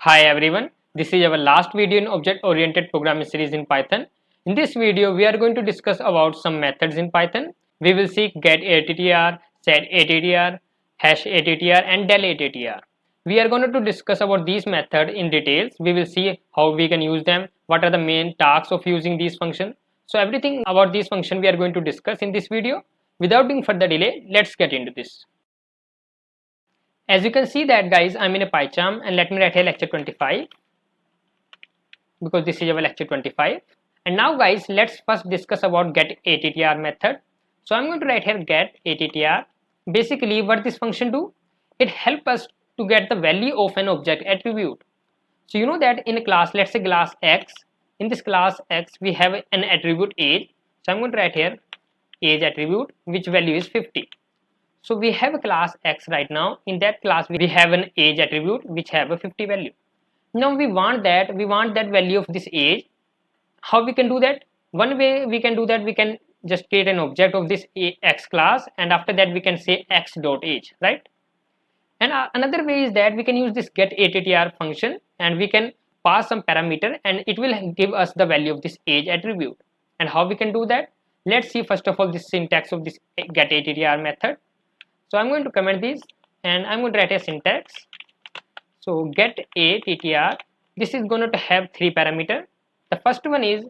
Hi everyone, this is our last video in object-oriented programming series in Python. In this video, we are going to discuss about some methods in Python. We will see getattr, setattr, hasattr and delattr. We are going to discuss about these methods in details. We will see how we can use them, what are the main tasks of using these functions. So everything about these functions we are going to discuss in this video. Without doing further delay, let's get into this. As you can see that guys, I'm in a PyCharm and let me write here lecture 25 because this is our lecture 25. And now guys, let's first discuss about getattr method. So I'm going to write here getattr. Basically what this function do, it helps us to get the value of an object attribute. So you know that in a class, let's say class X, in this class X we have an attribute age. So I'm going to write here age attribute which value is 50. So we have a class X right now. In that class we have an age attribute which have a 50 value. Now we want that value of this age. How we can do that? One way we can do that, we can just create an object of this X class, and after that we can say X dot age, right? And another way is that we can use this getattr function and we can pass some parameter and it will give us the value of this age attribute. And how we can do that? Let's see first of all this syntax of this getattr method. So I'm going to comment this and I'm going to write a syntax. So getattr, this is going to have three parameters. The first one is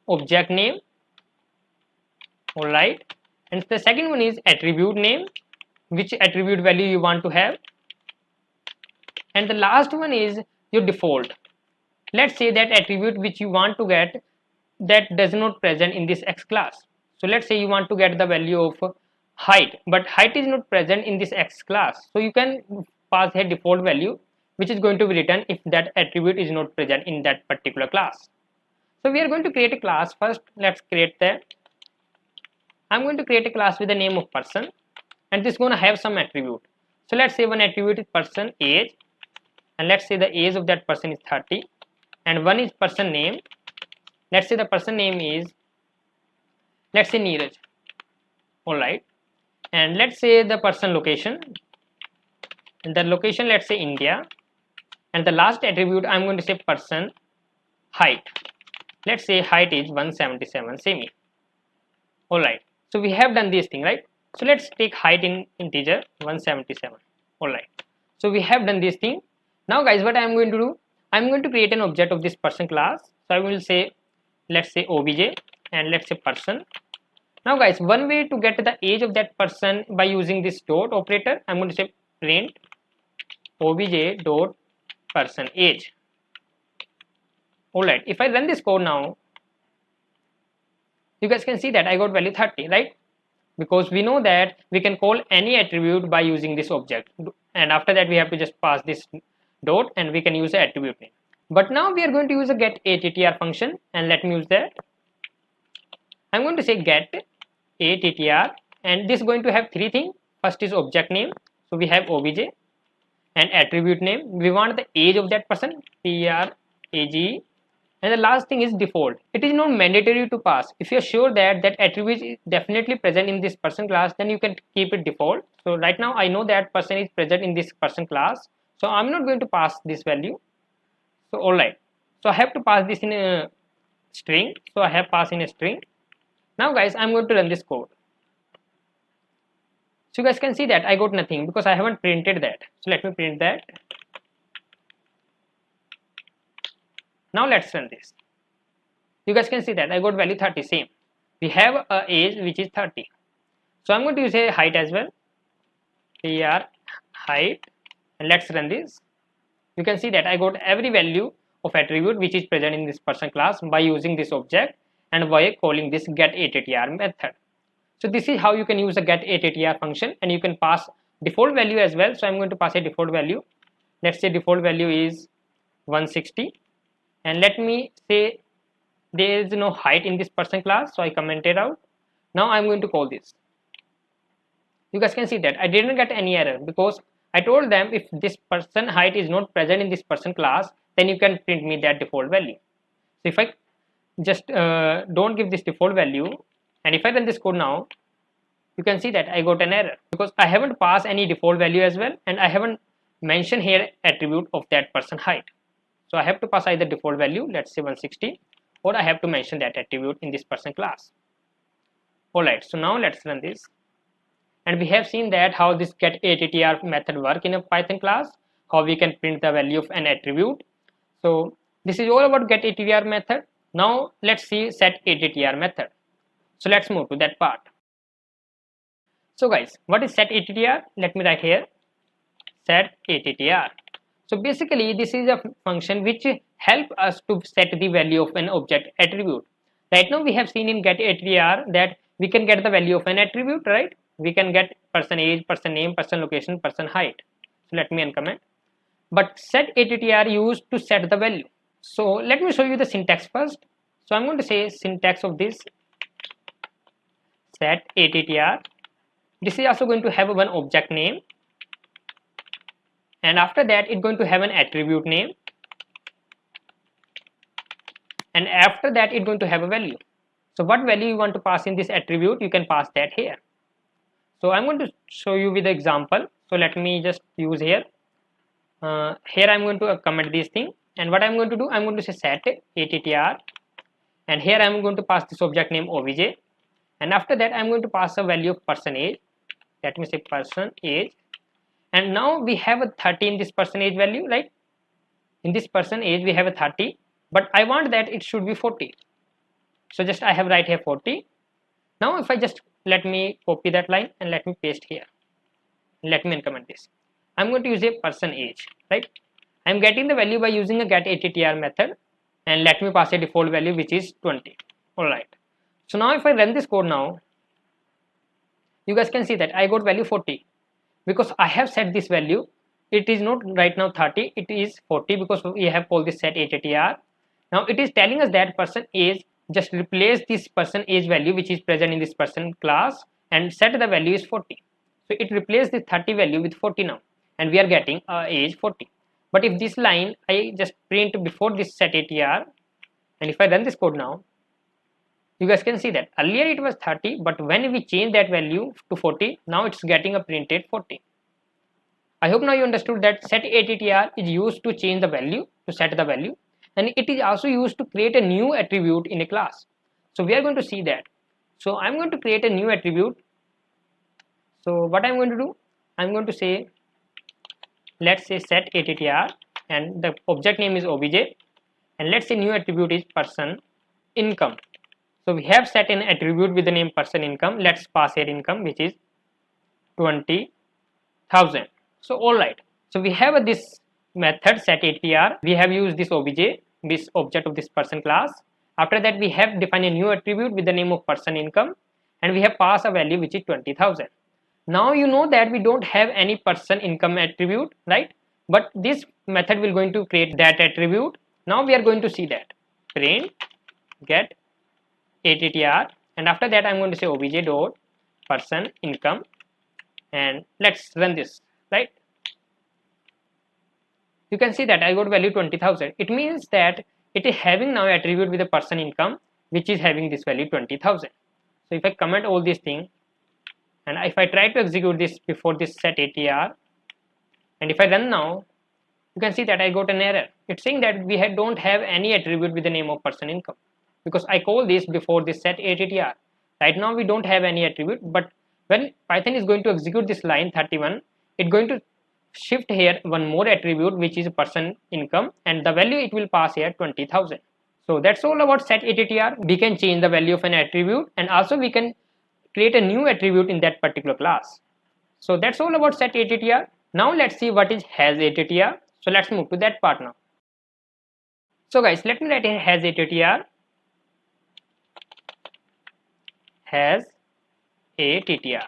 object name, alright, and the second one is attribute name, which attribute value you want to have, and the last one is your default. Let's say that attribute which you want to get that does not present in this X class. So let's say you want to get the value of height, but height is not present in this X class. So you can pass a default value which is going to be written if that attribute is not present in that particular class. So we are going to create a class first. Let's create that. I'm going to create a class with the name of person and this is going to have some attribute. So let's say one attribute is person age and let's say the age of that person is 30 and one is person name. Let's say the person name is, let's say Neeraj, alright, and let's say the person location, and the location let's say India, and the last attribute I'm going to say person height. Let's say height is 177 semi. Alright, so we have done this thing, right? So let's take height in integer 177. Alright, so we have done this thing. Now guys, what I'm going to do, I'm going to create an object of this person class. So I will say, let's say obj and let's say person. Now guys, one way to get the age of that person by using this dot operator, I'm going to say print obj dot person age. Alright, if I run this code now, you guys can see that I got value 30, right? Because we know that we can call any attribute by using this object, and after that we have to just pass this dot and we can use the attribute name. But now we are going to use a getattr function, and let me use that. I'm going to say getattr, and this is going to have three things. First is object name, so we have obj, and attribute name, we want the age of that person, trage, and the last thing is default. It is not mandatory to pass. If you're sure that that attribute is definitely present in this person class, then you can keep it default. So right now I know that person is present in this person class, so I'm not going to pass this value. So alright, so I have to pass this in a string, so I have passed in a string. Now guys, I'm going to run this code. So you guys can see that I got nothing because I haven't printed that. So let me print that. Now let's run this. You guys can see that I got value 30 same. We have a age which is 30. So I'm going to use a height as well. Here height, and let's run this. You can see that I got every value of attribute which is present in this person class by using this object and by calling this getattr method. So this is how you can use the getattr function, and you can pass default value as well. So I'm going to pass a default value. Let's say default value is 160, and let me say there is no height in this person class, so I commented out. Now I'm going to call this. You guys can see that I didn't get any error because I told them if this person height is not present in this person class, then you can print me that default value. So if I just don't give this default value, and if I run this code now, you can see that I got an error because I haven't passed any default value as well, and I haven't mention here attribute of that person height. So I have to pass either default value, let's say 160, or I have to mention that attribute in this person class. Alright, so now let's run this. And we have seen that how this getattr method work in a Python class, how we can print the value of an attribute. So this is all about getattr method. Now let's see setattr method. So let's move to that part. So guys, what is setattr? Let me write here setattr. So basically this is a function which help us to set the value of an object attribute. Right now we have seen in getattr that we can get the value of an attribute, right? We can get person age, person name, person location, person height. So let me uncomment. But setattr used to set the value. So let me show you the syntax first. So I'm going to say syntax of this setattr. This is also going to have one object name, and after that it's going to have an attribute name, and after that it's going to have a value. So what value you want to pass in this attribute, you can pass that here. So I'm going to show you with the example. So let me just use here. Here I'm going to comment this thing, and what I'm going to do, I'm going to say setattr, and here I'm going to pass this object name obj, and after that I'm going to pass a value of person age. Let me say person age, and now we have a 30 in this person age value, right? In this person age we have a 30, but I want that it should be 40. So just I have write here 40. Now if I just let me copy that line and let me paste here, let me uncomment this. I'm going to use a person age, right? I'm getting the value by using a getattr method, and let me pass a default value which is 20. Alright, so now if I run this code now, you guys can see that I got value 40 because I have set this value. It is not right now 30, it is 40 because we have called this setattr. Now it is telling us that person age, just replace this person age value which is present in this person class and set the value is 40. So it replaced the 30 value with 40 now, and we are getting age 40. But if this line I just print before this setattr, and if I run this code now, you guys can see that earlier it was 30, but when we change that value to 40, now it's getting a printed 40. I hope now you understood that setattr is used to change the value, to set the value, and it is also used to create a new attribute in a class. So we are going to see that. So I'm going to create a new attribute. So what I'm going to do, I'm going to say, let's say setattr, and the object name is obj, and let's say new attribute is person income. So we have set an attribute with the name person income. Let's pass here income which is 20,000. So alright, so we have this method setattr. We have used this obj, this object of this person class. After that we have defined a new attribute with the name of person income, and we have passed a value which is 20,000. Now you know that we don't have any person income attribute, right? But this method will going to create that attribute. Now we are going to see that print get attr, and after that I'm going to say obj dot person income, and let's run this, right? You can see that I got value 20,000. It means that it is having now attribute with a person income which is having this value 20,000. So if I comment all these things, and if I try to execute this before this setattr, and if I run now, you can see that I got an error. It's saying that we don't have any attribute with the name of person income because I call this before this setattr. Right now we don't have any attribute, but when Python is going to execute this line 31, it's going to shift here one more attribute which is person income, and the value it will pass here 20,000. So that's all about setattr. We can change the value of an attribute, and also we can create a new attribute in that particular class. So that's all about setattr. Now let's see what is hasattr. So let's move to that part now. So guys, let me write here hasattr. Hasattr.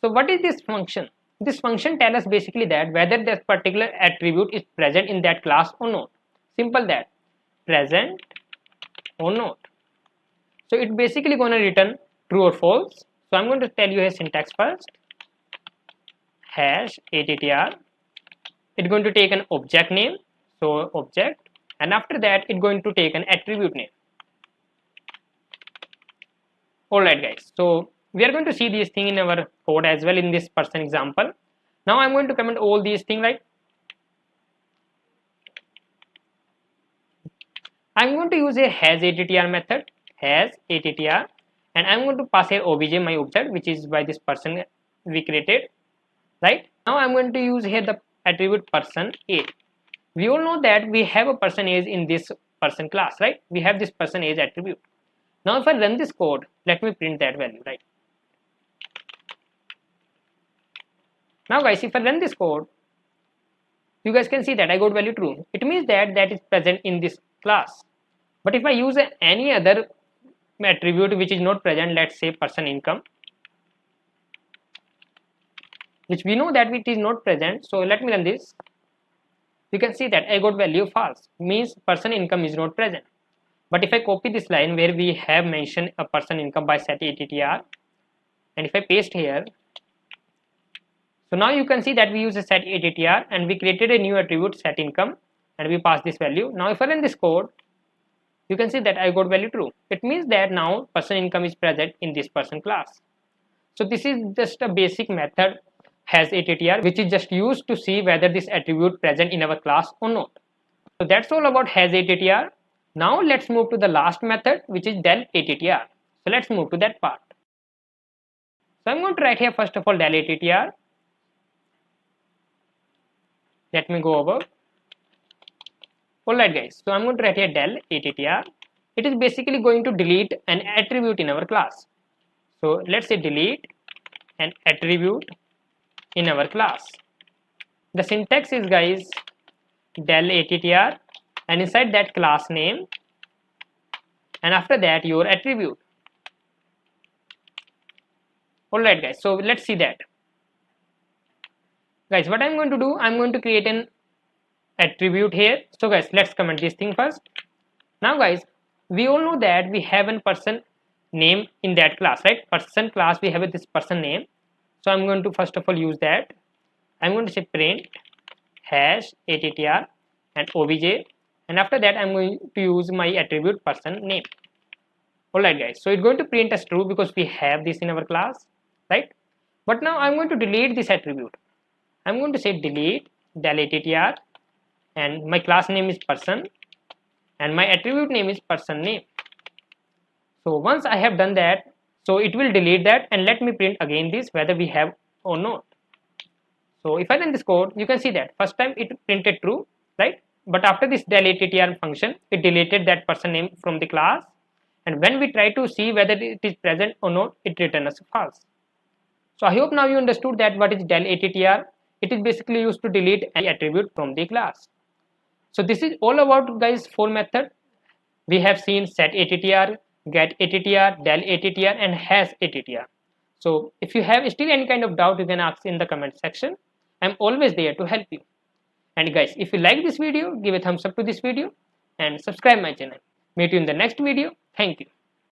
So what is this function? This function tells us basically that whether that particular attribute is present in that class or not. Simple that, present or not. So it's basically going to return true or false. So I'm going to tell you a syntax first. Hasattr. It's going to take an object name, so object, and after that it's going to take an attribute name. Alright guys, so we are going to see these things in our code as well in this person example. Now I'm going to comment all these things, right? I'm going to use a hasattr method, hasattr, and I'm going to pass here obj, my object, which is by this person we created, right? Now I'm going to use here the attribute person age. We all know that we have a person age in this person class, right? We have this person age attribute. Now if I run this code, let me print that value, right? Now guys, if I run this code, you guys can see that I got value true. It means that that is present in this class. But if I use any other attribute which is not present, let's say person income, which we know that it is not present, so let me run this. You can see that I got value false, means person income is not present. But if I copy this line where we have mentioned a person income by setattr, and if I paste here, so now you can see that we use a setattr and we created a new attribute set income and we pass this value. Now if I run this code, you can see that I got value true. It means that now person income is present in this person class. So this is just a basic method hasattr, which is just used to see whether this attribute present in our class or not. So that's all about hasattr. Now let's move to the last method, which is delattr. So let's move to that part. So I'm going to write here first of all delattr. Let me go over. Alright guys, so I'm going to write here delattr. It is basically going to delete an attribute in our class. So let's say delete an attribute in our class. The syntax is, guys, delattr, and inside that class name, and after that your attribute. Alright guys, so let's see that. Guys, what I'm going to do, I'm going to create an attribute here. So guys, let's comment this thing first. Now guys, we all know that we have a person name in that class, right? Person class, we have this person name. So I'm going to first of all use that. I'm going to say print hasattr and obj, and after that I'm going to use my attribute person name. Alright guys, so it's going to print as true because we have this in our class, right? But now I'm going to delete this attribute. I'm going to say delete delattr, and my class name is person and my attribute name is person name. So once I have done that, so it will delete that, and let me print again this whether we have or not. So if I run this code, you can see that first time it printed true, right? But after this delattr function, it deleted that person name from the class, and when we try to see whether it is present or not, it returns false. So I hope now you understood that what is delattr. It is basically used to delete an attribute from the class. So this is all about, guys, 4 methods. We have seen setattr, getattr, delattr, and hasattr. So if you have still any kind of doubt, you can ask in the comment section. I'm always there to help you. And guys, if you like this video, give a thumbs up to this video and subscribe my channel. Meet you in the next video. Thank you.